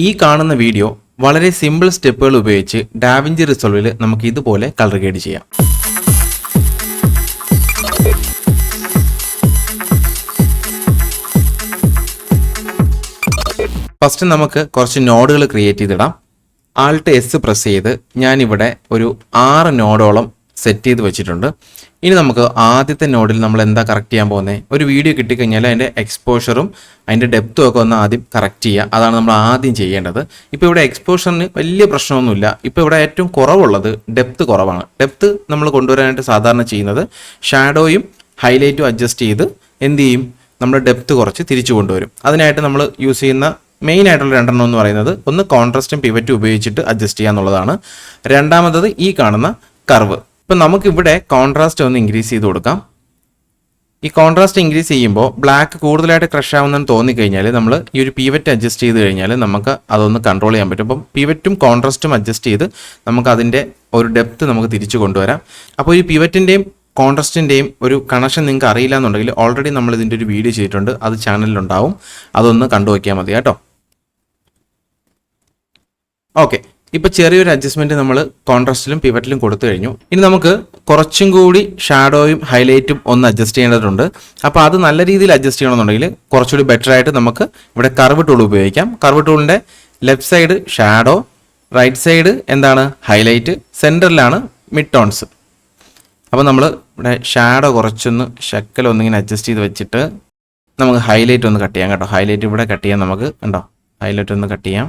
ഈ കാണുന്ന വീഡിയോ വളരെ സിമ്പിൾ സ്റ്റെപ്പുകൾ ഉപയോഗിച്ച് ഡാവിഞ്ചി റിസോൾവിൽ നമുക്ക് ഇതുപോലെ കളർ ഗ്രേഡ് ചെയ്യാം. ഫസ്റ്റ് നമുക്ക് കുറച്ച് നോഡുകൾ ക്രിയേറ്റ് ചെയ്തിടാം. ആൾട്ട് എസ് പ്രസ് ചെയ്ത് ഞാനിവിടെ ഒരു 6 നോഡോളം സെറ്റ് ചെയ്ത് വെച്ചിട്ടുണ്ട്. ഇനി നമുക്ക് ആദ്യത്തെ നോഡിൽ നമ്മൾ എന്താ കറക്റ്റ് ചെയ്യാൻ പോകുന്നത്? ഒരു വീഡിയോ കിട്ടിക്കഴിഞ്ഞാൽ അതിൻ്റെ എക്സ്പോഷറും അതിൻ്റെ ഡെപ്തും ഒക്കെ ഒന്ന് ആദ്യം കറക്റ്റ് ചെയ്യുക. അതാണ് നമ്മൾ ആദ്യം ചെയ്യേണ്ടത്. ഇപ്പോൾ ഇവിടെ എക്സ്പോഷറിന് വലിയ പ്രശ്നമൊന്നുമില്ല. ഇപ്പോൾ ഇവിടെ ഏറ്റവും കുറവുള്ളത് ഡെപ്ത് കുറവാണ്. ഡെപ്ത് നമ്മൾ കൊണ്ടുവരാനായിട്ട് സാധാരണ ചെയ്യുന്നത് ഷാഡോയും ഹൈലൈറ്റും അഡ്ജസ്റ്റ് ചെയ്ത് എന്ത് ചെയ്യും, നമ്മൾ ഡെപ്ത് കുറച്ച് തിരിച്ചു കൊണ്ടുവരും. അതിനായിട്ട് നമ്മൾ യൂസ് ചെയ്യുന്ന മെയിൻ ആയിട്ടുള്ള രണ്ടെണ്ണം എന്ന് പറയുന്നത് ഒന്ന് കോൺട്രാസ്റ്റും പിവറ്റും ഉപയോഗിച്ചിട്ട് അഡ്ജസ്റ്റ് ചെയ്യുക എന്നുള്ളതാണ്. രണ്ടാമത്തത് ഈ കാണുന്ന കർവ്. ഇപ്പം നമുക്കിവിടെ കോൺട്രാസ്റ്റ് ഒന്ന് ഇൻക്രീസ് ചെയ്ത് കൊടുക്കാം. ഈ കോൺട്രാസ്റ്റ് ഇൻക്രീസ് ചെയ്യുമ്പോൾ ബ്ലാക്ക് കൂടുതലായിട്ട് ക്രഷ് ആവുന്നതെന്ന് തോന്നിക്കഴിഞ്ഞാൽ നമ്മൾ ഈ ഒരു പിവറ്റ് അഡ്ജസ്റ്റ് ചെയ്ത് കഴിഞ്ഞാൽ നമുക്ക് അതൊന്ന് കൺട്രോൾ ചെയ്യാൻ പറ്റും. അപ്പം പിവറ്റും കോൺട്രാസ്റ്റും അഡ്ജസ്റ്റ് ചെയ്ത് നമുക്ക് അതിൻ്റെ ഒരു ഡെപ്ത് നമുക്ക് തിരിച്ചു കൊണ്ടുവരാം. അപ്പോൾ ഈ പിവറ്റിൻ്റെയും കോൺട്രാസ്റ്റിൻ്റെയും ഒരു കണക്ഷൻ നിങ്ങൾക്ക് അറിയില്ല എന്നുണ്ടെങ്കിൽ ഓൾറെഡി നമ്മൾ ഇതിൻ്റെ ഒരു വീഡിയോ ചെയ്തിട്ടുണ്ട്, അത് ചാനലിലുണ്ടാവും. അതൊന്ന് കണ്ടു വയ്ക്കാൻ മതി കേട്ടോ. ഓക്കെ, ഇപ്പോൾ ചെറിയൊരു അഡ്ജസ്റ്റ്മെൻറ്റ് നമ്മൾ കോൺട്രാസ്റ്റിലും പിവറ്റിലും കൊടുത്തു കഴിഞ്ഞു. ഇനി നമുക്ക് കുറച്ചും കൂടി ഷാഡോയും ഹൈലൈറ്റും ഒന്ന് അഡ്ജസ്റ്റ് ചെയ്യേണ്ടതുണ്ട്. അപ്പോൾ അത് നല്ല രീതിയിൽ അഡ്ജസ്റ്റ് ചെയ്യണമെന്നുണ്ടെങ്കിൽ കുറച്ചുകൂടി ബെറ്റർ ആയിട്ട് നമുക്ക് ഇവിടെ കർവ് ടൂൾ ഉപയോഗിക്കാം. കർവ് ടൂളിൻ്റെ left side shadow, right side എന്താണ് ഹൈലൈറ്റ്, സെൻറ്ററിലാണ് മിഡ് ടോൺസ്. അപ്പോൾ നമ്മൾ ഇവിടെ ഷാഡോ കുറച്ചൊന്ന് ശക്കലൊന്നിങ്ങനെ അഡ്ജസ്റ്റ് ചെയ്ത് വെച്ചിട്ട് നമുക്ക് ഹൈലൈറ്റ് ഒന്ന് കട്ട് ചെയ്യാം കേട്ടോ. ഹൈലൈറ്റ് ഇവിടെ കട്ട് ചെയ്യാം, നമുക്ക് കണ്ടോ ഹൈലൈറ്റ് ഒന്ന് കട്ട് ചെയ്യാം.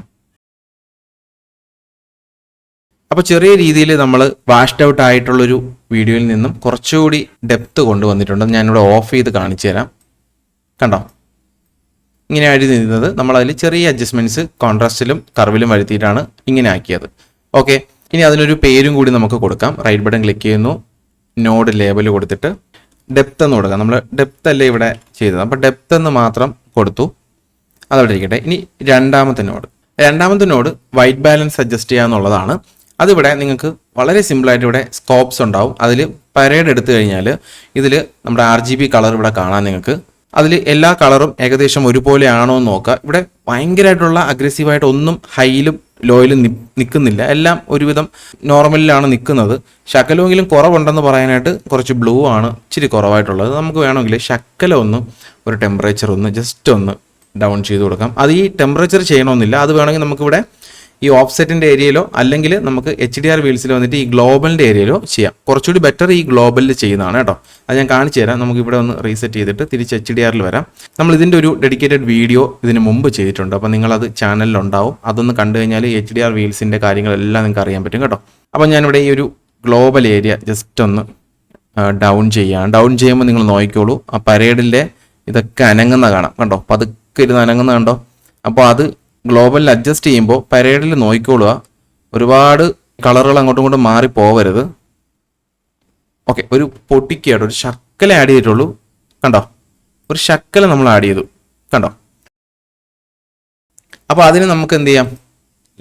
അപ്പോൾ ചെറിയ രീതിയിൽ നമ്മൾ വാഷ്ഡ് ഔട്ട് ആയിട്ടുള്ളൊരു വീഡിയോയിൽ നിന്നും കുറച്ചുകൂടി ഡെപ്ത് കൊണ്ടുവന്നിട്ടുണ്ട്. ഞാനിവിടെ ഓഫ് ചെയ്ത് കാണിച്ചു തരാം. കണ്ടോ ഇങ്ങനെ എഴുതി നിന്നത് നമ്മളതിൽ ചെറിയ അഡ്ജസ്റ്റ്മെൻറ്റ്സ് കോൺട്രാസ്റ്റിലും കർവിലും വരുത്തിയിട്ടാണ് ഇങ്ങനെ ആക്കിയത്. ഓക്കെ, ഇനി അതിനൊരു പേരും കൂടി നമുക്ക് കൊടുക്കാം. റൈറ്റ് ബട്ടൺ ക്ലിക്ക് ചെയ്യുന്നു, നോഡ് ലേബൽ കൊടുത്തിട്ട് ഡെപ്ത് എന്ന് കൊടുക്കാം. നമ്മൾ ഡെപ്ത് അല്ലേ ഇവിടെ ചെയ്തത്, അപ്പോൾ ഡെപ്ത് എന്ന് മാത്രം കൊടുത്തു, അതവിടെ ഇരിക്കട്ടെ. ഇനി രണ്ടാമത്തെ നോഡ് വൈറ്റ് ബാലൻസ് അഡ്ജസ്റ്റ് ചെയ്യുക എന്നുള്ളതാണ്. അതിവിടെ നിങ്ങൾക്ക് വളരെ സിമ്പിളായിട്ട് ഇവിടെ സ്കോപ്സ് ഉണ്ടാവും. അതിൽ പരേഡ് എടുത്തു കഴിഞ്ഞാൽ ഇതിൽ നമ്മുടെ RGB കളർ ഇവിടെ കാണാം നിങ്ങൾക്ക്. അതിൽ എല്ലാ കളറും ഏകദേശം ഒരുപോലെ ആണോ എന്ന് നോക്കുക. ഇവിടെ ഭയങ്കരമായിട്ടുള്ള അഗ്രസീവായിട്ട് ഒന്നും ഹൈയിലും ലോയിലും നിൽക്കുന്നില്ല, എല്ലാം ഒരുവിധം നോർമലിലാണ് നിൽക്കുന്നത്. ശകലമെങ്കിലും കുറവുണ്ടെന്ന് പറയാനായിട്ട് കുറച്ച് ബ്ലൂ ആണ് ഇച്ചിരി കുറവായിട്ടുള്ളത്. നമുക്ക് വേണമെങ്കിൽ ശകലം ഒന്ന് ഒരു ടെമ്പറേച്ചർ ഒന്ന് ജസ്റ്റ് ഒന്ന് ഡൗൺ ചെയ്ത് കൊടുക്കാം. അത് ഈ ടെമ്പറേച്ചർ ചെയ്യണമെന്നില്ല, അത് വേണമെങ്കിൽ നമുക്കിവിടെ ഈ ഓഫ്സെറ്റിൻ്റെ ഏരിയയിലോ അല്ലെങ്കിൽ നമുക്ക് HDR വീൽസിൽ വന്നിട്ട് ഈ ഗ്ലോബലിൻ്റെ ഏരിയയിലോ ചെയ്യാം. കുറച്ചുകൂടി ബെറ്റർ ഈ ഗ്ലോബലിൽ ചെയ്യുന്നതാണ് കേട്ടോ. അത് ഞാൻ കാണിച്ചു തരാം. നമുക്ക് ഇവിടെ ഒന്ന് റീസെറ്റ് ചെയ്തിട്ട് തിരിച്ച് HDRൽ വരാം. നമ്മൾ ഇതിൻ്റെ ഒരു ഡെഡിക്കേറ്റഡ് വീഡിയോ ഇതിന് മുമ്പ് ചെയ്തിട്ടുണ്ട്, അപ്പോൾ നിങ്ങളത് ചാനലിലുണ്ടാവും. അതൊന്ന് കണ്ടു കഴിഞ്ഞാൽ HDR വീൽസിൻ്റെ കാര്യങ്ങളെല്ലാം നിങ്ങൾക്ക് അറിയാൻ പറ്റും കേട്ടോ. അപ്പോൾ ഞാനിവിടെ ഈ ഒരു ഗ്ലോബൽ ഏരിയ ജസ്റ്റ് ഒന്ന് ഡൗൺ ചെയ്യുമ്പോൾ നിങ്ങൾ നോക്കിക്കോളൂ. ആ പരേഡിൻ്റെ ഇതൊക്കെ അനങ്ങുന്ന കാണാം കണ്ടോ, പതുക്കെ ഇരുന്ന് അനങ്ങുന്ന കണ്ടോ. അപ്പോൾ അത് ഗ്ലോബലിൽ അഡ്ജസ്റ്റ് ചെയ്യുമ്പോൾ പരേഡിൽ നോക്കിക്കൊള്ളുക, ഒരുപാട് കളറുകൾ അങ്ങോട്ടും ഇങ്ങോട്ടും മാറി പോവരുത്. ഓക്കെ, ഒരു പൊട്ടിക്കായിട്ട് ഒരു ശക്കല ആഡ് ചെയ്തിട്ടുള്ളൂ കണ്ടോ, ഒരു ശക്കല നമ്മൾ ആഡ് ചെയ്തു കണ്ടോ. അപ്പോൾ അതിന് നമുക്ക് എന്ത് ചെയ്യാം,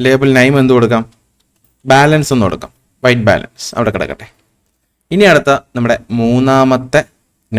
ലേബൽ നെയിം എന്ത് കൊടുക്കാം, ബാലൻസ് ഒന്ന് കൊടുക്കാം. വൈറ്റ് ബാലൻസ് അവിടെ കിടക്കട്ടെ. ഇനി അടുത്ത നമ്മുടെ മൂന്നാമത്തെ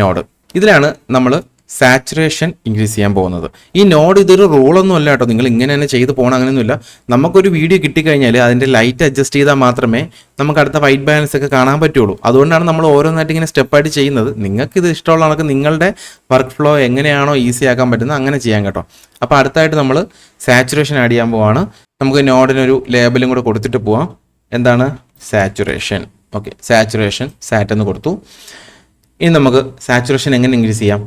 നോഡ്, ഇതിലാണ് നമ്മൾ സാച്ചുറേഷൻ ഇൻക്രീസ് ചെയ്യാൻ പോകുന്നത്. ഈ നോഡ് ഇതൊരു റൂളൊന്നും അല്ല കേട്ടോ, നിങ്ങൾ ഇങ്ങനെ തന്നെ ചെയ്ത് പോകണം അങ്ങനെയൊന്നുമില്ല. നമുക്കൊരു വീഡിയോ കിട്ടിക്കഴിഞ്ഞാൽ അതിൻ്റെ ലൈറ്റ് അഡ്ജസ്റ്റ് ചെയ്താൽ മാത്രമേ നമുക്ക് അടുത്ത വൈറ്റ് ബാലൻസ് ഒക്കെ കാണാൻ പറ്റുള്ളൂ. അതുകൊണ്ടാണ് നമ്മൾ ഓരോന്നായിട്ട് ഇങ്ങനെ സ്റ്റെപ്പായിട്ട് ചെയ്യുന്നത്. നിങ്ങൾക്ക് ഇത് ഇഷ്ടമുള്ള കണക്ക് നിങ്ങളുടെ വർക്ക് ഫ്ലോ എങ്ങനെയാണോ ഈസി ആക്കാൻ പറ്റുന്നത് അങ്ങനെ ചെയ്യാം കേട്ടോ. അപ്പോൾ അടുത്തായിട്ട് നമ്മൾ സാച്ചുറേഷൻ ആഡ് ചെയ്യാൻ പോവാണ്. നമുക്ക് നോഡിനൊരു ലേബലും കൂടെ കൊടുത്തിട്ട് പോവാം. എന്താണ് സാച്ചുറേഷൻ. ഓക്കെ, സാച്ചുറേഷൻ സാറ്റ് എന്ന് കൊടുത്തു. ഇനി നമുക്ക് സാച്ചുറേഷൻ എങ്ങനെ ഇൻക്രീസ് ചെയ്യാം,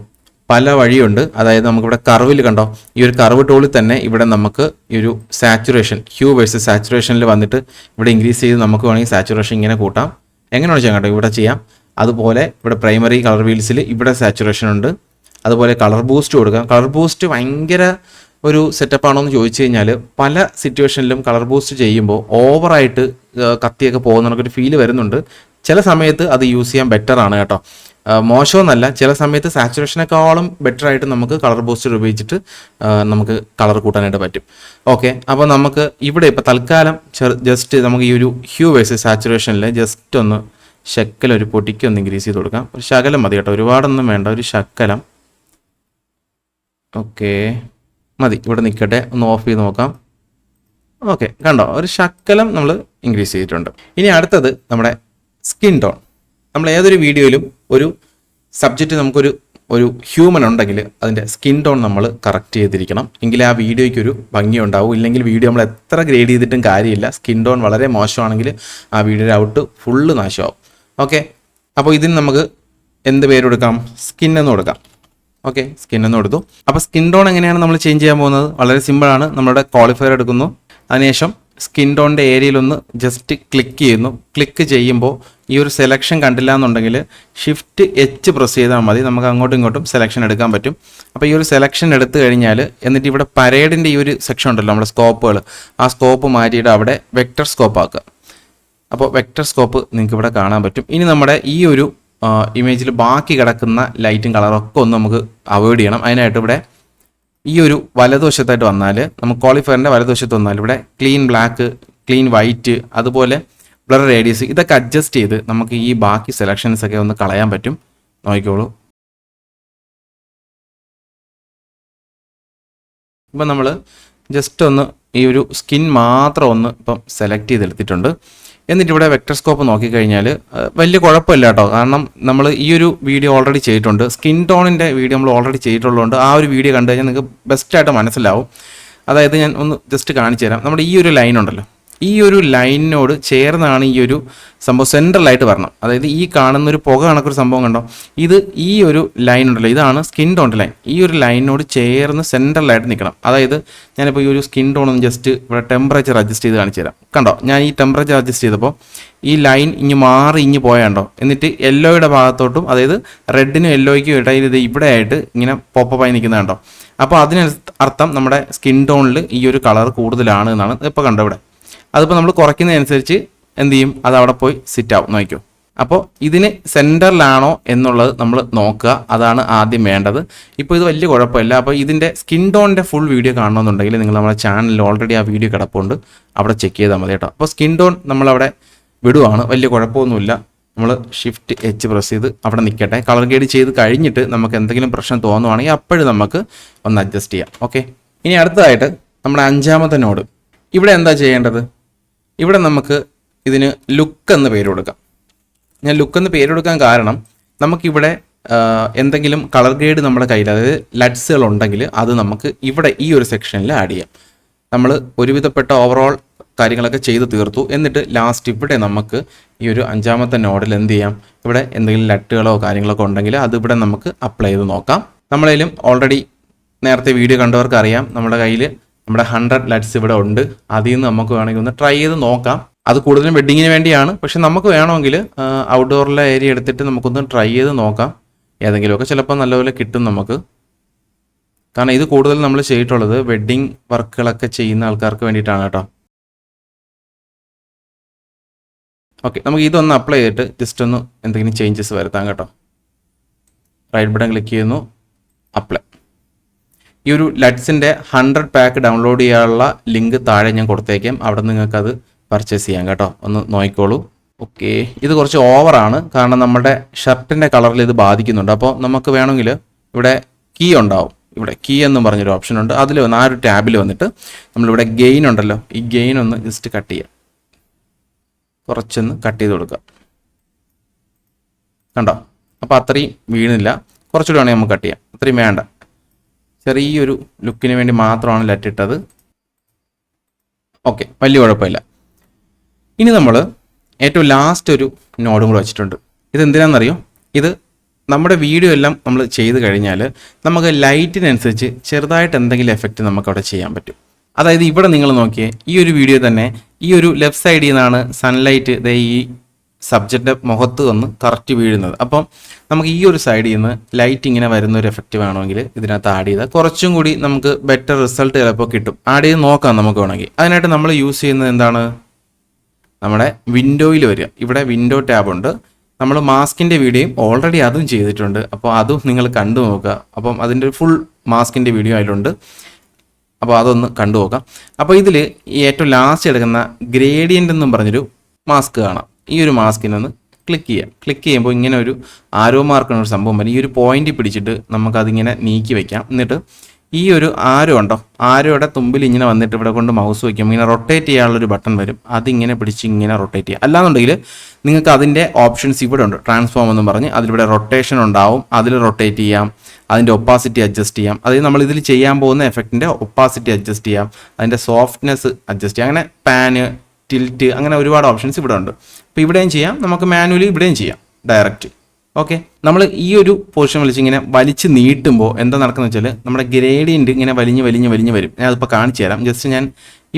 പല വഴിയുണ്ട്. അതായത് നമുക്കിവിടെ കർവിൽ കണ്ടോ, ഈ ഒരു കർവ് ടൂളിൽ തന്നെ ഇവിടെ നമുക്ക് ഈ ഒരു സാച്ചുറേഷൻ ഹ്യൂ വേഴ്സസ് സാച്ചുറേഷനിൽ വന്നിട്ട് ഇവിടെ ഇൻക്രീസ് ചെയ്ത് നമുക്ക് വേണമെങ്കിൽ സാച്ചുറേഷൻ ഇങ്ങനെ കൂട്ടാം. എങ്ങനെയാണ് ചെയ്യാം കേട്ടോ, ഇവിടെ ചെയ്യാം. അതുപോലെ ഇവിടെ പ്രൈമറി കളർ വീൽസിൽ ഇവിടെ സാച്ചുറേഷൻ ഉണ്ട്. അതുപോലെ കളർ ബൂസ്റ്റ് കൊടുക്കാം. കളർ ബൂസ്റ്റ് ഭയങ്കര ഒരു സെറ്റപ്പ് ആണോ എന്ന് ചോദിച്ചു കഴിഞ്ഞാൽ പല സിറ്റുവേഷനിലും കളർ ബൂസ്റ്റ് ചെയ്യുമ്പോൾ ഓവറായിട്ട് കത്തിയൊക്കെ പോകുന്ന നമുക്കൊരു ഫീല് വരുന്നുണ്ട്. ചില സമയത്ത് അത് യൂസ് ചെയ്യാൻ ബെറ്റർ ആണ് കേട്ടോ, മോശമെന്നല്ല. ചില സമയത്ത് സാച്ചുറേഷനേക്കാളും ബെറ്റർ ആയിട്ട് നമുക്ക് കളർ ബൂസ്റ്റർ ഉപയോഗിച്ചിട്ട് നമുക്ക് കളർ കൂട്ടാനായിട്ട് പറ്റും. ഓക്കെ, അപ്പോൾ നമുക്ക് ഇവിടെ ഇപ്പോൾ തൽക്കാലം ജസ്റ്റ് നമുക്ക് ഈ ഒരു ഹ്യൂ വേഴ്സസ് സാച്ചുറേഷനിൽ ജസ്റ്റ് ഒന്ന് ശക്കലം ഒരു പൊട്ടിക്ക് ഒന്ന് ഇൻക്രീസ് ചെയ്ത് കൊടുക്കാം. ഒരു ശകലം മതി കേട്ടോ, ഒരുപാടൊന്നും വേണ്ട, ഒരു ശക്കലം. ഓക്കെ മതി, ഇവിടെ നിൽക്കട്ടെ. ഒന്ന് ഓഫ് ചെയ്ത് നോക്കാം. ഓക്കെ, കണ്ടോ, ഒരു ശക്കലം നമ്മൾ ഇൻക്രീസ് ചെയ്തിട്ടുണ്ട്. ഇനി അടുത്തത് നമ്മുടെ സ്കിൻ ടോൺ. നമ്മൾ ഏതൊരു വീഡിയോയിലും ഒരു സബ്ജക്റ്റ് ഒരു ഹ്യൂമൻ ഉണ്ടെങ്കിൽ അതിൻ്റെ സ്കിൻ ടോൺ നമ്മൾ കറക്റ്റ് ചെയ്തിരിക്കണം, എങ്കിലേ ആ വീഡിയോയ്ക്ക് ഒരു ഭംഗി ഉണ്ടാവും. ഇല്ലെങ്കിൽ വീഡിയോ നമ്മൾ എത്ര ഗ്രേഡ് ചെയ്തിട്ടും കാര്യമില്ല, സ്കിൻ ടോൺ വളരെ മോശമാണെങ്കിൽ ആ വീഡിയോയുടെ ഔട്ട് ഫുള്ള് നാശമാവും. ഓക്കെ, അപ്പോൾ ഇതിന് നമുക്ക് എന്ത് പേര് കൊടുക്കാം? സ്കിൻ എന്ന് കൊടുക്കാം. ഓക്കെ, സ്കിൻ എന്ന് കൊടുത്തു. അപ്പോൾ സ്കിൻ ടോൺ എങ്ങനെയാണ് നമ്മൾ ചേഞ്ച് ചെയ്യാൻ പോകുന്നത്? വളരെ സിമ്പിളാണ്. നമ്മുടെ ക്വാളിഫയർ എടുക്കുന്നു, അതിനുശേഷം സ്കിൻ ടോണിൻ്റെ ഏരിയയിലൊന്ന് ജസ്റ്റ് ക്ലിക്ക് ചെയ്യുന്നു. ക്ലിക്ക് ചെയ്യുമ്പോൾ ഈ ഒരു സെലക്ഷൻ കണ്ടില്ല എന്നുണ്ടെങ്കിൽ Shift H പ്രസ് ചെയ്താൽ മതി, നമുക്ക് അങ്ങോട്ടും ഇങ്ങോട്ടും സെലക്ഷൻ എടുക്കാൻ പറ്റും. അപ്പോൾ ഈ ഒരു സെലക്ഷൻ എടുത്തു കഴിഞ്ഞാൽ എന്നിട്ട് ഇവിടെ പരേഡിൻ്റെ ഈ ഒരു സെക്ഷൻ ഉണ്ടല്ലോ, നമ്മുടെ സ്കോപ്പുകൾ, ആ സ്കോപ്പ് മാറ്റിയിട്ട് അവിടെ വെക്റ്റർ സ്കോപ്പ് ആക്കുക. അപ്പോൾ വെക്റ്റർ സ്കോപ്പ് നിങ്ങൾക്ക് ഇവിടെ കാണാൻ പറ്റും. ഇനി നമ്മുടെ ഈ ഒരു ഇമേജിൽ ബാക്കി കിടക്കുന്ന ലൈറ്റും കളറൊക്കെ ഒന്ന് നമുക്ക് അവോയ്ഡ് ചെയ്യണം. അതിനായിട്ട് ഇവിടെ ഈ ഒരു വലതുവശത്തായിട്ട് വന്നാൽ, നമുക്ക് ക്വാളിഫയറിൻ്റെ വലതുവശത്ത് വന്നാൽ ഇവിടെ ക്ലീൻ ബ്ലാക്ക്, ക്ലീൻ വൈറ്റ്, അതുപോലെ ബ്ലർ റേഡിയസ്, ഇതൊക്കെ അഡ്ജസ്റ്റ് ചെയ്ത് നമുക്ക് ഈ ബാക്കി സെലക്ഷൻസ് ഒക്കെ ഒന്ന് കളയാൻ പറ്റും. നോക്കിക്കോളൂ. ഇപ്പം നമ്മൾ ജസ്റ്റ് ഒന്ന് ഈ ഒരു സ്കിൻ മാത്രം ഒന്ന് ഇപ്പം സെലക്ട് ചെയ്തെടുത്തിട്ടുണ്ട്. എന്നിട്ട് ഇവിടെ വെക്റ്റർ സ്കോപ്പ് നോക്കിക്കഴിഞ്ഞാൽ വലിയ കുഴപ്പമില്ല കേട്ടോ, കാരണം നമ്മൾ ഈ ഒരു വീഡിയോ ഓൾറെഡി ചെയ്തിട്ടുണ്ട്. സ്കിൻ ടോണിൻ്റെ വീഡിയോ നമ്മൾ ഓൾറെഡി ചെയ്തിട്ടുള്ളതുകൊണ്ട് ആ ഒരു വീഡിയോ കണ്ടു കഴിഞ്ഞാൽ നിങ്ങൾക്ക് ബെസ്റ്റായിട്ട് മനസ്സിലാവും. അതായത് ഞാൻ ഒന്ന് ജസ്റ്റ് കാണിച്ചു തരാം. നമ്മുടെ ഈ ഒരു ലൈൻ ഉണ്ടല്ലോ, ഈ ഒരു ലൈനിനോട് ചേർന്നാണ് ഈ ഒരു സംഭവം സെൻട്രലായിട്ട് വരണം. അതായത് ഈ കാണുന്ന ഒരു പുക കണക്കൊരു സംഭവം കണ്ടോ, ഇത് ഈ ഒരു ലൈൻ ഉണ്ടല്ലോ, ഇതാണ് സ്കിൻ ടോണിൻ്റെ ലൈൻ. ഈ ഒരു ലൈനിനോട് ചേർന്ന് സെൻട്രലായിട്ട് നിൽക്കണം. അതായത് ഞാനിപ്പോൾ ഈ ഒരു സ്കിൻ ടോൺ ഒന്ന് ജസ്റ്റ് ഇവിടെ ടെമ്പറേച്ചർ അഡ്ജസ്റ്റ് ചെയ്ത് കാണിച്ചു തരാം. കണ്ടോ, ഞാൻ ഈ ടെമ്പറേച്ചർ അഡ്ജസ്റ്റ് ചെയ്തപ്പോൾ ഈ ലൈൻ ഇഞ്ഞ് പോയാണ്ടോ, എന്നിട്ട് യെല്ലോയുടെ ഭാഗത്തോട്ടും, അതായത് റെഡിനും യെല്ലോയ്ക്കും ഇടയിൽ ഇത് ഇവിടെ ആയിട്ട് ഇങ്ങനെ പോപ്പപ്പായി നിൽക്കുന്നത് കണ്ടോ. അപ്പോൾ അതിനർത്ഥം നമ്മുടെ സ്കിൻ ടോണിൽ ഈ ഒരു കളർ കൂടുതലാണ് എന്നാണ്. ഇപ്പോൾ കണ്ടോ ഇവിടെ. അതിപ്പോൾ നമ്മൾ കുറയ്ക്കുന്നതനുസരിച്ച് എന്ത് ചെയ്യും, അത് അവിടെ പോയി സിറ്റ് ആവും. നോക്കിയോ. അപ്പോൾ ഇതിന് സെൻറ്ററിലാണോ എന്നുള്ളത് നമ്മൾ നോക്കുക, അതാണ് ആദ്യം വേണ്ടത്. ഇപ്പോൾ ഇത് വലിയ കുഴപ്പമില്ല. അപ്പോൾ ഇതിൻ്റെ സ്കിൻ ടോണിൻ്റെ ഫുൾ വീഡിയോ കാണണമെന്നുണ്ടെങ്കിൽ നിങ്ങൾ നമ്മുടെ ചാനലിൽ ഓൾറെഡി ആ വീഡിയോ കിടപ്പുണ്ട്, അവിടെ ചെക്ക് ചെയ്താൽ മതി കേട്ടോ. അപ്പോൾ സ്കിൻ ടോൺ നമ്മളവിടെ വിടുവാണ്, വലിയ കുഴപ്പമൊന്നുമില്ല. നമ്മൾ Shift H പ്രസ് ചെയ്ത് അവിടെ നിൽക്കട്ടെ. കളർ ഗ്രേഡ് ചെയ്ത് കഴിഞ്ഞിട്ട് നമുക്ക് എന്തെങ്കിലും പ്രശ്നം തോന്നുവാണെങ്കിൽ അപ്പോഴും നമുക്ക് ഒന്ന് അഡ്ജസ്റ്റ് ചെയ്യാം. ഓക്കെ, ഇനി അടുത്തതായിട്ട് നമ്മുടെ 5ാമത്തെ നോഡ്. ഇവിടെ എന്താ ചെയ്യേണ്ടത്? ഇവിടെ നമുക്ക് ഇതിന് ലുക്ക് എന്ന് പേര് കൊടുക്കാം. ഞാൻ ലുക്ക് എന്ന് പേര് കൊടുക്കാൻ കാരണം നമുക്കിവിടെ എന്തെങ്കിലും കളർ ഗ്രേഡ് നമ്മുടെ കയ്യിൽ, അതായത് ലഡ്സുകൾ ഉണ്ടെങ്കിൽ അത് നമുക്ക് ഇവിടെ ഈ ഒരു സെക്ഷനിൽ ആഡ് ചെയ്യാം. നമ്മൾ ഒരുവിധപ്പെട്ട ഓവറോൾ കാര്യങ്ങളൊക്കെ ചെയ്ത് തീർത്തു. എന്നിട്ട് ലാസ്റ്റ് ഇവിടെ നമുക്ക് ഈ ഒരു 5ാമത്തെ നോഡിൽ എന്ത് ചെയ്യാം, ഇവിടെ എന്തെങ്കിലും ലട്ടുകളോ കാര്യങ്ങളൊക്കെ ഉണ്ടെങ്കിൽ അത് ഇവിടെ നമുക്ക് അപ്ലൈ ചെയ്ത് നോക്കാം. നമ്മളതിലും ഓൾറെഡി നേരത്തെ വീഡിയോ കണ്ടവർക്ക് അറിയാം, നമ്മുടെ കയ്യിൽ നമ്മുടെ 100 ലഡ്സ് ഇവിടെ ഉണ്ട്. അതിൽ നിന്ന് നമുക്ക് വേണമെങ്കിൽ ഒന്ന് ട്രൈ ചെയ്ത് നോക്കാം. അത് കൂടുതലും വെഡ്ഡിങ്ങിന് വേണ്ടിയാണ്, പക്ഷെ നമുക്ക് വേണമെങ്കിൽ ഔട്ട്ഡോറിലെ ഏരിയ എടുത്തിട്ട് നമുക്കൊന്ന് ട്രൈ ചെയ്ത് നോക്കാം. ഏതെങ്കിലുമൊക്കെ ചിലപ്പോൾ നല്ലപോലെ കിട്ടും നമുക്ക്. കാരണം ഇത് കൂടുതൽ നമ്മൾ ചെയ്തിട്ടുള്ളത് വെഡ്ഡിങ് വർക്കുകളൊക്കെ ചെയ്യുന്ന ആൾക്കാർക്ക് വേണ്ടിയിട്ടാണ് കേട്ടോ. ഓക്കെ, നമുക്ക് ഇതൊന്ന് അപ്ലൈ ചെയ്തിട്ട് ജസ്റ്റ് ഒന്ന് എന്തെങ്കിലും ചേഞ്ചസ് വരുത്താം കേട്ടോ. റൈറ്റ് ബട്ടൺ ക്ലിക്ക് ചെയ്യുന്നു, അപ്ലൈ. ഈ ഒരു ലഡ്സിൻ്റെ 100 പാക്ക് ഡൗൺലോഡ് ചെയ്യാനുള്ള ലിങ്ക് താഴെ ഞാൻ കൊടുത്തേക്കാം, അവിടെ നിങ്ങൾക്കത് പർച്ചേസ് ചെയ്യാം കേട്ടോ. ഒന്ന് നോക്കിക്കോളൂ. ഓക്കെ, ഇത് കുറച്ച് ഓവറാണ്, കാരണം നമ്മുടെ ഷർട്ടിൻ്റെ കളറിൽ ഇത് ബാധിക്കുന്നുണ്ട്. അപ്പോൾ നമുക്ക് വേണമെങ്കിൽ ഇവിടെ കീ ഉണ്ടാവും, ഇവിടെ കീ എന്ന് പറഞ്ഞൊരു ഓപ്ഷൻ ഉണ്ട്. അതിൽ വന്ന് ആ ഒരു ടാബിൽ വന്നിട്ട് നമ്മളിവിടെ ഗെയിൻ ഉണ്ടല്ലോ, ഈ ഗെയിൻ ഒന്ന് ജസ്റ്റ് കട്ട് ചെയ്യാം. കുറച്ചൊന്ന് കട്ട് ചെയ്ത് കൊടുക്കുക. കണ്ടോ, അപ്പോൾ അത്രയും വീണില്ല. കുറച്ചുകൂടെ വേണമെങ്കിൽ നമുക്ക് കട്ട് ചെയ്യാം, അത്രയും വേണ്ട. ചെറിയൊരു ലുക്കിന് വേണ്ടി മാത്രമാണ് ലറ്റിട്ടത്. ഓക്കെ, വലിയ കുഴപ്പമില്ല. ഇനി നമ്മൾ ഏറ്റവും ലാസ്റ്റ് ഒരു നോഡും കൂടെ വെച്ചിട്ടുണ്ട്. ഇതെന്തിനാണെന്നറിയോ? ഇത് നമ്മുടെ വീഡിയോ എല്ലാം നമ്മൾ ചെയ്ത് കഴിഞ്ഞാൽ നമുക്ക് ലൈറ്റിനനുസരിച്ച് ചെറുതായിട്ട് എന്തെങ്കിലും എഫക്റ്റ് നമുക്ക് അവിടെ ചെയ്യാൻ പറ്റും. അതായത് ഇവിടെ നിങ്ങൾ നോക്കിയേ, ഈ ഒരു വീഡിയോ തന്നെ ഈ ഒരു ലെഫ്റ്റ് സൈഡിൽ നിന്നാണ് സൺലൈറ്റ് ഈ സബ്ജക്റ്റിൻ്റെ മുഖത്ത് വന്ന് കറക്റ്റ് വീഴുന്നത്. അപ്പം നമുക്ക് ഈ ഒരു സൈഡിൽ നിന്ന് ലൈറ്റ് ഇങ്ങനെ വരുന്ന ഒരു എഫക്റ്റ് വേണമെങ്കിൽ ഇതിനകത്ത് ആഡ് ചെയ്താൽ കുറച്ചും കൂടി നമുക്ക് ബെറ്റർ റിസൾട്ട് ചിലപ്പോൾ കിട്ടും. ആഡ് ചെയ്ത് നോക്കാം നമുക്ക് വേണമെങ്കിൽ. അതിനായിട്ട് നമ്മൾ യൂസ് ചെയ്യുന്നത് എന്താണ്? നമ്മുടെ വിൻഡോയിൽ വരിക. ഇവിടെ വിൻഡോ ടാബ് ഉണ്ട്. നമ്മൾ മാസ്കിൻ്റെ വീഡിയോയും ഓൾറെഡി അതും ചെയ്തിട്ടുണ്ട്, അപ്പോൾ അതും നിങ്ങൾ കണ്ടു നോക്കുക. അപ്പം അതിൻ്റെ ഫുൾ മാസ്കിൻ്റെ വീഡിയോ അതിലുണ്ട്, അപ്പോൾ അതൊന്ന് കണ്ടു നോക്കാം. അപ്പോൾ ഇതിൽ ഈ ഏറ്റവും ലാസ്റ്റ് എടുക്കുന്ന ഗ്രേഡിയൻ്റ് എന്നും പറഞ്ഞൊരു മാസ്ക് കാണാം. ഈ ഒരു മാസ്കിനൊന്ന് ക്ലിക്ക് ചെയ്യുക. ക്ലിക്ക് ചെയ്യുമ്പോൾ ഇങ്ങനെ ഒരു ആരോ മാർക്കുന്ന ഒരു സംഭവം വരും. ഈ ഒരു പോയിന്റ് പിടിച്ചിട്ട് നമുക്കതിങ്ങനെ നീക്കി വയ്ക്കാം. എന്നിട്ട് ഈ ഒരു ആരോ ഉണ്ടോ, ആരോയുടെ തുമ്പിൽ ഇങ്ങനെ വന്നിട്ട് ഇവിടെ കൊണ്ട് മൗസ് വയ്ക്കുമ്പോൾ ഇങ്ങനെ റൊട്ടേറ്റ് ചെയ്യാനുള്ളൊരു ബട്ടൺ വരും. അതിങ്ങനെ പിടിച്ച് ഇങ്ങനെ റൊട്ടേറ്റ് ചെയ്യുക. അല്ലാന്നുണ്ടെങ്കിൽ നിങ്ങൾക്ക് അതിൻ്റെ ഓപ്ഷൻസ് ഇവിടെ ഉണ്ട്, ട്രാൻസ്ഫോം എന്ന് പറഞ്ഞ് അതിലിവിടെ റൊട്ടേഷൻ ഉണ്ടാവും. അതിൽ റൊട്ടേറ്റ് ചെയ്യാം, അതിൻ്റെ ഒപ്പാസിറ്റി അഡ്ജസ്റ്റ് ചെയ്യാം. അതായത് നമ്മൾ ഇതിൽ ചെയ്യാൻ പോകുന്ന എഫക്റ്റിൻ്റെ ഒപ്പാസിറ്റി അഡ്ജസ്റ്റ് ചെയ്യാം, അതിൻ്റെ സോഫ്റ്റ്നെസ് അഡ്ജസ്റ്റ് ചെയ്യാം. അങ്ങനെ പാന്, ടിൽറ്റ്, അങ്ങനെ ഒരുപാട് ഓപ്ഷൻസ് ഇവിടെ ഉണ്ട്. അപ്പോൾ ഇവിടെയും ചെയ്യാം, നമുക്ക് മാനുവലി ഇവിടെയും ചെയ്യാം ഡയറക്റ്റ്. ഓക്കെ, നമ്മൾ ഈ ഒരു പോർഷൻ ഇങ്ങനെ വലിച്ച് നീട്ടുമ്പോൾ എന്താ നടക്കുന്നത് വെച്ചാൽ നമ്മുടെ ഗ്രേഡിയൻറ്റ് ഇങ്ങനെ വലിഞ്ഞ് വരും. ഞാൻ അതിപ്പോൾ കാണിച്ചു തരാം. ജസ്റ്റ് ഞാൻ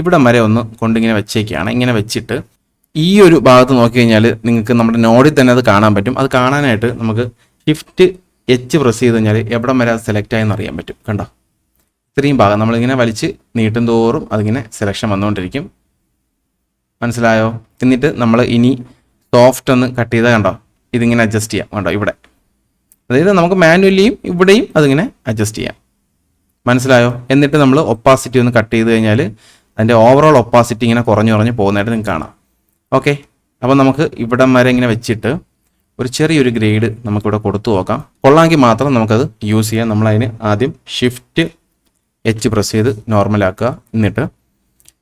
ഇവിടം വരെ ഒന്ന് കൊണ്ടിങ്ങനെ വെച്ചേക്കാണ്. ഇങ്ങനെ വെച്ചിട്ട് ഈ ഒരു ഭാഗത്ത് നോക്കി കഴിഞ്ഞാൽ നിങ്ങൾക്ക് നമ്മുടെ നോഡിൽ തന്നെ അത് കാണാൻ പറ്റും. അത് കാണാനായിട്ട് നമുക്ക് ഷിഫ്റ്റ് എച്ച് പ്രസ് ചെയ്ത് കഴിഞ്ഞാൽ എവിടം വരെ അത് സെലക്ട് ആയെന്ന് അറിയാൻ പറ്റും. കണ്ടോ, ഇത്രയും ഭാഗം നമ്മളിങ്ങനെ വലിച്ച് നീട്ടും തോറും അതിങ്ങനെ സെലക്ഷൻ വന്നുകൊണ്ടിരിക്കും. മനസ്സിലായോ? എന്നിട്ട് നമ്മൾ ഇനി സോഫ്റ്റ് ഒന്ന് കട്ട് ചെയ്താൽ കണ്ടോ ഇതിങ്ങനെ അഡ്ജസ്റ്റ് ചെയ്യാം. കണ്ടോ ഇവിടെ, അതായത് നമുക്ക് മാനുവലിയും ഇവിടെയും അതിങ്ങനെ അഡ്ജസ്റ്റ് ചെയ്യാം. മനസ്സിലായോ? എന്നിട്ട് നമ്മൾ ഒപ്പാസിറ്റി ഒന്ന് കട്ട് ചെയ്ത് കഴിഞ്ഞാൽ അതിൻ്റെ ഓവറോൾ ഒപ്പാസിറ്റി ഇങ്ങനെ കുറഞ്ഞ് പോകുന്നതായിട്ട് നിങ്ങൾക്ക് കാണാം. ഓക്കെ, അപ്പോൾ നമുക്ക് ഇവിടം വരെ ഇങ്ങനെ വെച്ചിട്ട് ഒരു ചെറിയൊരു ഗ്രേഡ് നമുക്കിവിടെ കൊടുത്തു നോക്കാം. കൊള്ളാമെങ്കിൽ മാത്രം നമുക്കത് യൂസ് ചെയ്യാം. നമ്മളതിന് ആദ്യം ഷിഫ്റ്റ് എച്ച് പ്രസ് ചെയ്ത് നോർമലാക്കുക. എന്നിട്ട്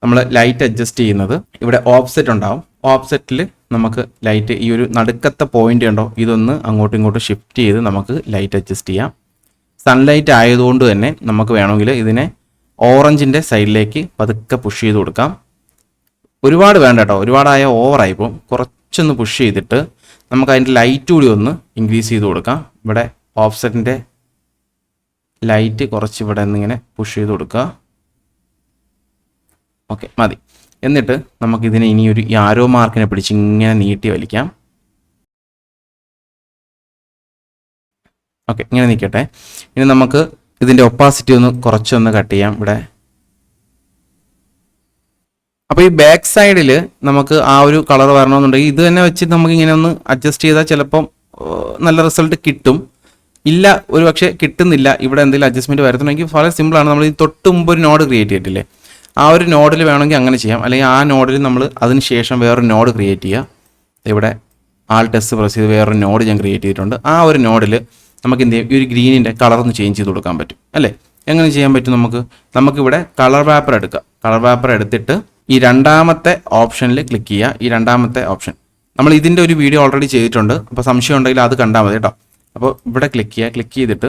നമ്മൾ ലൈറ്റ് അഡ്ജസ്റ്റ് ചെയ്യുന്നത് ഇവിടെ ഓഫ്സെറ്റ് ഉണ്ടാവും. ഓഫ്സെറ്റിൽ നമുക്ക് ലൈറ്റ് ഈ ഒരു നടുക്കത്തെ പോയിന്റ് ഉണ്ടോ ഇതൊന്ന് അങ്ങോട്ടും ഇങ്ങോട്ടും ഷിഫ്റ്റ് ചെയ്ത് നമുക്ക് ലൈറ്റ് അഡ്ജസ്റ്റ് ചെയ്യാം. സൺലൈറ്റ് ആയതുകൊണ്ട് തന്നെ നമുക്ക് വേണമെങ്കിൽ ഇതിനെ ഓറഞ്ചിൻ്റെ സൈഡിലേക്ക് പതുക്കെ പുഷ് ചെയ്ത് കൊടുക്കാം. ഒരുപാട് വേണ്ട കേട്ടോ, ഒരുപാടായ ഓവറായിപ്പോൾ കുറച്ചൊന്ന് പുഷ് ചെയ്തിട്ട് നമുക്ക് അതിൻ്റെ ലൈറ്റ് കൂടി ഒന്ന് ഇൻക്രീസ് ചെയ്ത് കൊടുക്കാം. ഇവിടെ ഓഫ്സെറ്റിൻ്റെ ലൈറ്റ് കുറച്ച് ഇവിടെ നിന്നിങ്ങനെ പുഷ് ചെയ്ത് കൊടുക്കുക. ഓക്കെ, മതി. എന്നിട്ട് നമുക്കിതിനെ ഇനി ഒരു ആരോ മാർക്കിനെ പിടിച്ച് ഇങ്ങനെ നീട്ടി വലിക്കാം. ഓക്കെ, ഇങ്ങനെ നിൽക്കട്ടെ. ഇനി നമുക്ക് ഇതിൻ്റെ ഒപ്പാസിറ്റി ഒന്ന് കുറച്ചൊന്ന് കട്ട് ചെയ്യാം ഇവിടെ. അപ്പോൾ ഈ ബാക്ക് സൈഡിൽ നമുക്ക് ആ ഒരു കളർ വരണമെന്നുണ്ടെങ്കിൽ ഇത് തന്നെ വെച്ച് നമുക്ക് ഇങ്ങനെ ഒന്ന് അഡ്ജസ്റ്റ് ചെയ്താൽ ചിലപ്പം നല്ല റിസൾട്ട് കിട്ടും. ഇല്ല, ഒരു പക്ഷേ കിട്ടുന്നില്ല, ഇവിടെ എന്തെങ്കിലും അഡ്ജസ്റ്റ്മെൻറ്റ് വരുത്തണമെങ്കിൽ വളരെ സിമ്പിളാണ്. നമ്മൾ ഈ തൊട്ട് മുമ്പ് ഒരു നോഡ് ക്രിയേറ്റ് ചെയ്തിട്ടില്ലേ, ആ ഒരു നോഡിൽ വേണമെങ്കിൽ അങ്ങനെ ചെയ്യാം. അല്ലെങ്കിൽ ആ നോഡിൽ നമ്മൾ അതിന് ശേഷം വേറൊരു നോഡ് ക്രിയേറ്റ് ചെയ്യുക. ഇവിടെ ആൾട്ട് എസ് പ്രസ് ചെയ്ത് വേറൊരു നോഡ് ഞാൻ ക്രിയേറ്റ് ചെയ്തിട്ടുണ്ട്. ആ ഒരു നോഡിൽ നമുക്ക് എന്ത് ചെയ്യും, ഈ ഒരു ഗ്രീനിൻ്റെ കളർ ഒന്ന് ചേഞ്ച് ചെയ്ത് കൊടുക്കാൻ പറ്റും അല്ലേ? എങ്ങനെ ചെയ്യാൻ പറ്റും? നമുക്കിവിടെ കളർ പേപ്പർ എടുക്കാം. കളർ പേപ്പർ എടുത്തിട്ട് ഈ രണ്ടാമത്തെ ഓപ്ഷനിൽ ക്ലിക്ക് ചെയ്യുക. ഈ രണ്ടാമത്തെ ഓപ്ഷൻ നമ്മൾ ഇതിൻ്റെ ഒരു വീഡിയോ ഓൾറെഡി ചെയ്തിട്ടുണ്ട്. അപ്പോൾ സംശയം ഉണ്ടെങ്കിൽ അത് കണ്ടാൽ മതി കേട്ടോ. അപ്പോൾ ഇവിടെ ക്ലിക്ക് ചെയ്യുക. ക്ലിക്ക് ചെയ്തിട്ട്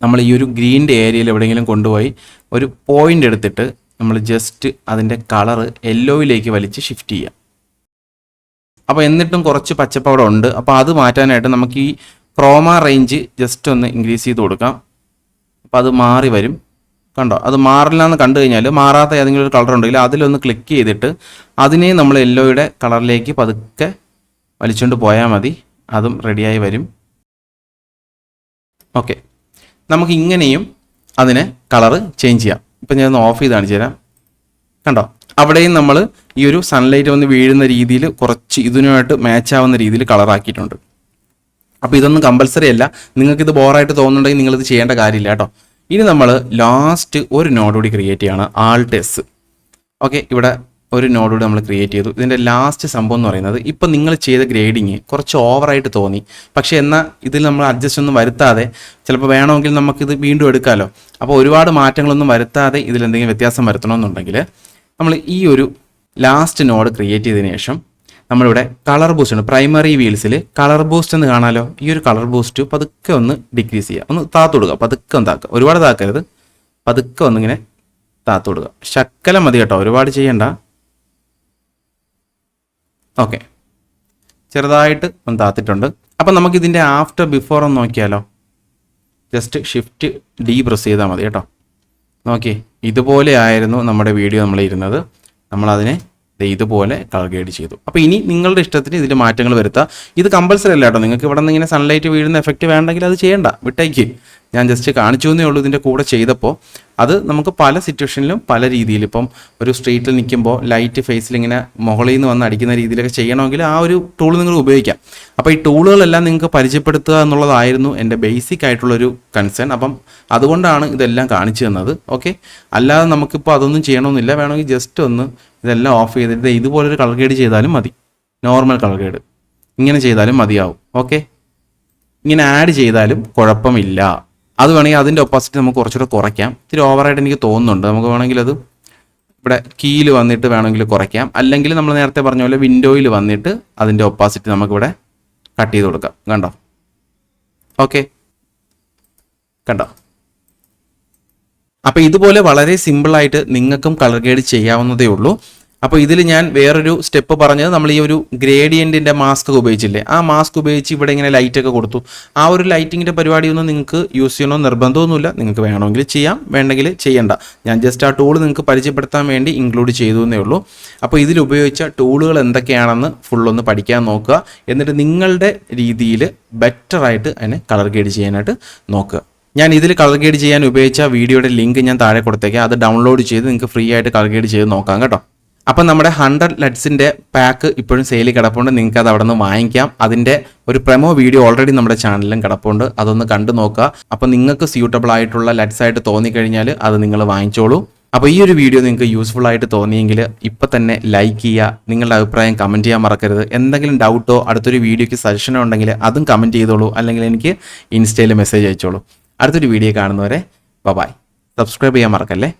നമ്മൾ ഈ ഒരു ഗ്രീൻ്റെ ഏരിയയിൽ എവിടെയെങ്കിലും കൊണ്ടുപോയി ഒരു പോയിൻ്റ് എടുത്തിട്ട് നമ്മൾ ജസ്റ്റ് അതിൻ്റെ കളർ യെല്ലോയിലേക്ക് വലിച്ച് ഷിഫ്റ്റ് ചെയ്യുക. അപ്പോൾ എന്നിട്ടും കുറച്ച് പച്ചപ്പ് അവിടെ ഉണ്ട്. അപ്പോൾ അത് മാറ്റാനായിട്ട് നമുക്ക് ഈ ക്രോമ റേഞ്ച് ജസ്റ്റ് ഒന്ന് ഇൻക്രീസ് ചെയ്ത് കൊടുക്കാം. അപ്പോൾ അത് മാറി വരും. കണ്ടോ, അത് മാറില്ല എന്ന് കണ്ടു കഴിഞ്ഞാൽ മാറാത്ത ഏതെങ്കിലും ഒരു കളർ ഉണ്ടെങ്കിൽ അതിലൊന്ന് ക്ലിക്ക് ചെയ്തിട്ട് അതിനെ നമ്മൾ യെല്ലോയുടെ കളറിലേക്ക് പതുക്കെ വലിച്ചുകൊണ്ട് പോയാൽ മതി. അതും റെഡിയായി വരും. ഓക്കെ, നമുക്ക് ഇങ്ങനെയും അതിനെ കളറ് ചേഞ്ച് ചെയ്യാം. ഇപ്പം ഞാൻ ഒന്ന് ഓഫ് ചെയ്ത് കാണിച്ചു തരാം. കണ്ടോ, അവിടെയും നമ്മൾ ഈ ഒരു സൺലൈറ്റ് വന്ന് വീഴുന്ന രീതിയിൽ കുറച്ച് ഇതിനുമായിട്ട് മാച്ച് ആവുന്ന രീതിയിൽ കളറാക്കിയിട്ടുണ്ട്. അപ്പോൾ ഇതൊന്നും കമ്പൽസറി അല്ല. നിങ്ങൾക്കിത് ബോറായിട്ട് തോന്നുന്നുണ്ടെങ്കിൽ നിങ്ങളിത് ചെയ്യേണ്ട കാര്യമില്ല കേട്ടോ. ഇനി നമ്മൾ ലാസ്റ്റ് ഒരു നോഡ് കൂടി ക്രിയേറ്റ് ചെയ്യാണ്, ആൾട്ട് എസ്. ഓക്കെ, ഇവിടെ ഒരു നോഡ് കൂടി നമ്മൾ ക്രിയേറ്റ് ചെയ്തു. ഇതിൻ്റെ ലാസ്റ്റ് സംഭവം എന്ന് പറയുന്നത് ഇപ്പം നിങ്ങൾ ചെയ്ത ഗ്രേഡിങ് കുറച്ച് ഓവറായിട്ട് തോന്നി. പക്ഷേ എന്നാൽ ഇതിൽ നമ്മൾ അഡ്ജസ്റ്റ് ഒന്നും വരുത്താതെ ചിലപ്പോൾ വേണമെങ്കിൽ നമുക്കിത് വീണ്ടും എടുക്കാമല്ലോ. അപ്പോൾ ഒരുപാട് മാറ്റങ്ങളൊന്നും വരുത്താതെ ഇതിലെന്തെങ്കിലും വ്യത്യാസം വരുത്തണമെന്നുണ്ടെങ്കിൽ നമ്മൾ ഈ ഒരു ലാസ്റ്റ് നോഡ് ക്രിയേറ്റ് ചെയ്തതിന് ശേഷം നമ്മളിവിടെ കളർ ബൂസ്റ്റ് ഉണ്ട്. പ്രൈമറി വീൽസിൽ കളർ ബൂസ്റ്റ് എന്ന് കാണാമല്ലോ. ഈ ഒരു കളർ ബൂസ്റ്റ് പതുക്കെ ഒന്ന് ഡിക്രീസ് ചെയ്യുക, ഒന്ന് താത്തു കൊടുക്കുക. പതുക്കെ ഒന്ന് താക്കുക, ഒരുപാട് താക്കരുത്. പതുക്കെ ഒന്നിങ്ങനെ താത്തു കൊടുക്കുക. ശക്കലം മതി കേട്ടോ, ഒരുപാട് ചെയ്യണ്ട. ഓക്കെ, ചെറുതായിട്ട് ഒന്ന് താത്തിട്ടുണ്ട്. അപ്പം നമുക്കിതിൻ്റെ ആഫ്റ്റർ ബിഫോർ ഒന്ന് നോക്കിയാലോ. ജസ്റ്റ് ഷിഫ്റ്റ് ഡി പ്രസ് ചെയ്താൽ മതി കേട്ടോ. നോക്കിയേ, ഇതുപോലെ ആയിരുന്നു നമ്മുടെ വീഡിയോ നമ്മൾ ഇരുന്നത്. നമ്മളതിനെ ഇതുപോലെ കളർ ഗ്രേഡ് ചെയ്തു. അപ്പോൾ ഇനി നിങ്ങളുടെ ഇഷ്ടത്തിന് ഇതിൽ മാറ്റങ്ങൾ വരുത്താം. ഇത് കമ്പൽസറി അല്ല കേട്ടോ. നിങ്ങൾക്ക് ഇവിടെ നിന്ന് ഇങ്ങനെ സൺലൈറ്റ് വീഴുന്ന എഫക്റ്റ് വേണ്ടെങ്കിൽ അത് ചെയ്യേണ്ട, വിട്ടേക്ക്. ഞാൻ ജസ്റ്റ് കാണിച്ചു എന്നേ ഉള്ളൂ ഇതിൻ്റെ കൂടെ ചെയ്തപ്പോൾ. അത് നമുക്ക് പല സിറ്റുവേഷനിലും പല രീതിയിൽ, ഇപ്പം ഒരു സ്ട്രീറ്റിൽ നിൽക്കുമ്പോൾ ലൈറ്റ് ഫേസിൽ ഇങ്ങനെ മുകളിൽ നിന്ന് വന്ന് അടിക്കുന്ന രീതിയിലൊക്കെ ചെയ്യണമെങ്കിൽ ആ ഒരു ടൂൾ നിങ്ങൾ ഉപയോഗിക്കാം. അപ്പോൾ ഈ ടൂളുകളെല്ലാം നിങ്ങൾക്ക് പരിചയപ്പെടുത്തുക എന്നുള്ളതായിരുന്നു എൻ്റെ ബേസിക് ആയിട്ടുള്ളൊരു കൺസേൺ. അപ്പം അതുകൊണ്ടാണ് ഇതെല്ലാം കാണിച്ചു തന്നത്. ഓക്കെ, അല്ലാതെ നമുക്കിപ്പോൾ അതൊന്നും ചെയ്യണമെന്നില്ല. വേണമെങ്കിൽ ജസ്റ്റ് ഒന്ന് ഇതെല്ലാം ഓഫ് ചെയ്തിട്ട് ഇതുപോലൊരു കളർ ഗ്രേഡ് ചെയ്താലും മതി. നോർമൽ കളർ ഗ്രേഡ് ഇങ്ങനെ ചെയ്താലും മതിയാവും. ഓക്കെ, ഇങ്ങനെ ആഡ് ചെയ്താലും കുഴപ്പമില്ല. അത് വേണമെങ്കിൽ അതിൻ്റെ ഒപ്പാസിറ്റി നമുക്ക് കുറച്ചുകൂടെ കുറയ്ക്കാം. ഇത്തിരി ഓവറായിട്ട് എനിക്ക് തോന്നുന്നുണ്ട്. നമുക്ക് വേണമെങ്കിൽ അത് ഇവിടെ കീയിൽ വന്നിട്ട് വേണമെങ്കിൽ കുറയ്ക്കാം. അല്ലെങ്കിൽ നമ്മൾ നേരത്തെ പറഞ്ഞ പോലെ വിൻഡോയിൽ വന്നിട്ട് അതിൻ്റെ ഒപ്പാസിറ്റി നമുക്കിവിടെ കട്ട് ചെയ്ത് കൊടുക്കാം. കണ്ടോ? ഓക്കെ, കണ്ടോ? അപ്പോൾ ഇതുപോലെ വളരെ സിമ്പിളായിട്ട് നിങ്ങൾക്കും കളർ ഗ്രേഡ് ചെയ്യാവുന്നതേ ഉള്ളൂ. അപ്പോൾ ഇതിൽ ഞാൻ വേറൊരു സ്റ്റെപ്പ് പറഞ്ഞത്, നമ്മൾ ഈ ഒരു ഗ്രേഡിയൻറ്റിൻ്റെ മാസ്ക് ഉപയോഗിച്ചില്ലേ, ആ മാസ്ക് ഉപയോഗിച്ച് ഇവിടെ ഇങ്ങനെ ലൈറ്റൊക്കെ കൊടുത്തു. ആ ഒരു ലൈറ്റിങ്ങിൻ്റെ പരിപാടിയൊന്നും നിങ്ങൾക്ക് യൂസ് ചെയ്യണമെന്ന് നിർബന്ധമൊന്നുമില്ല. നിങ്ങൾക്ക് വേണമെങ്കിൽ ചെയ്യാം, വേണ്ടെങ്കിൽ ചെയ്യണ്ട. ഞാൻ ജസ്റ്റ് ആ ടൂൾ നിങ്ങൾക്ക് പരിചയപ്പെടുത്താൻ വേണ്ടി ഇൻക്ലൂഡ് ചെയ്തു എന്നേ ഉള്ളൂ. അപ്പോൾ ഇതിൽ ഉപയോഗിച്ച ടൂളുകൾ എന്തൊക്കെയാണെന്ന് ഫുള്ളൊന്ന് പഠിക്കാൻ നോക്കുക. എന്നിട്ട് നിങ്ങളുടെ രീതിയിൽ ബെറ്ററായിട്ട് അതിനെ കളർ ഗ്രേഡ് ചെയ്യാനായിട്ട് നോക്കുക. ഞാൻ ഇതിൽ കളർ ഗ്രേഡ് ചെയ്യാൻ ഉപയോഗിച്ച വീഡിയോയുടെ ലിങ്ക് ഞാൻ താഴെ കൊടുത്തേക്കാം. അത് ഡൗൺലോഡ് ചെയ്ത് നിങ്ങൾക്ക് ഫ്രീ ആയിട്ട് കളർ ഗ്രേഡ് ചെയ്ത് നോക്കാം കേട്ടോ. അപ്പം നമ്മുടെ 100 LUTസിൻ്റെ പാക്ക് ഇപ്പോഴും സെയിൽ കിടപ്പുണ്ട്. നിങ്ങൾക്ക് അത് അവിടെ നിന്ന് വാങ്ങിക്കാം. അതിൻ്റെ ഒരു പ്രൊമോ വീഡിയോ ഓൾറെഡി നമ്മുടെ ചാനലിലും കിടപ്പുണ്ട്. അതൊന്ന് കണ്ടു നോക്കുക. അപ്പോൾ നിങ്ങൾക്ക് സ്യൂട്ടബിൾ ആയിട്ടുള്ള LUTസ് ആയിട്ട് തോന്നിക്കഴിഞ്ഞാൽ അത് നിങ്ങൾ വാങ്ങിച്ചോളൂ. അപ്പോൾ ഈ ഒരു വീഡിയോ നിങ്ങൾക്ക് യൂസ്ഫുൾ ആയിട്ട് തോന്നിയെങ്കിൽ ഇപ്പം തന്നെ ലൈക്ക് ചെയ്യുക. നിങ്ങളുടെ അഭിപ്രായം കമൻറ്റ് ചെയ്യാൻ മറക്കരുത്. എന്തെങ്കിലും ഡൗട്ടോ അടുത്തൊരു വീഡിയോയ്ക്ക് സജഷനോ ഉണ്ടെങ്കിൽ അതും കമൻറ്റ് ചെയ്തോളൂ. അല്ലെങ്കിൽ എനിക്ക് ഇൻസ്റ്റയിൽ മെസ്സേജ് അയച്ചോളൂ. അടുത്തൊരു വീഡിയോ കാണുന്നവരെ ബൈ. സബ്സ്ക്രൈബ് ചെയ്യാൻ മറക്കല്ലേ.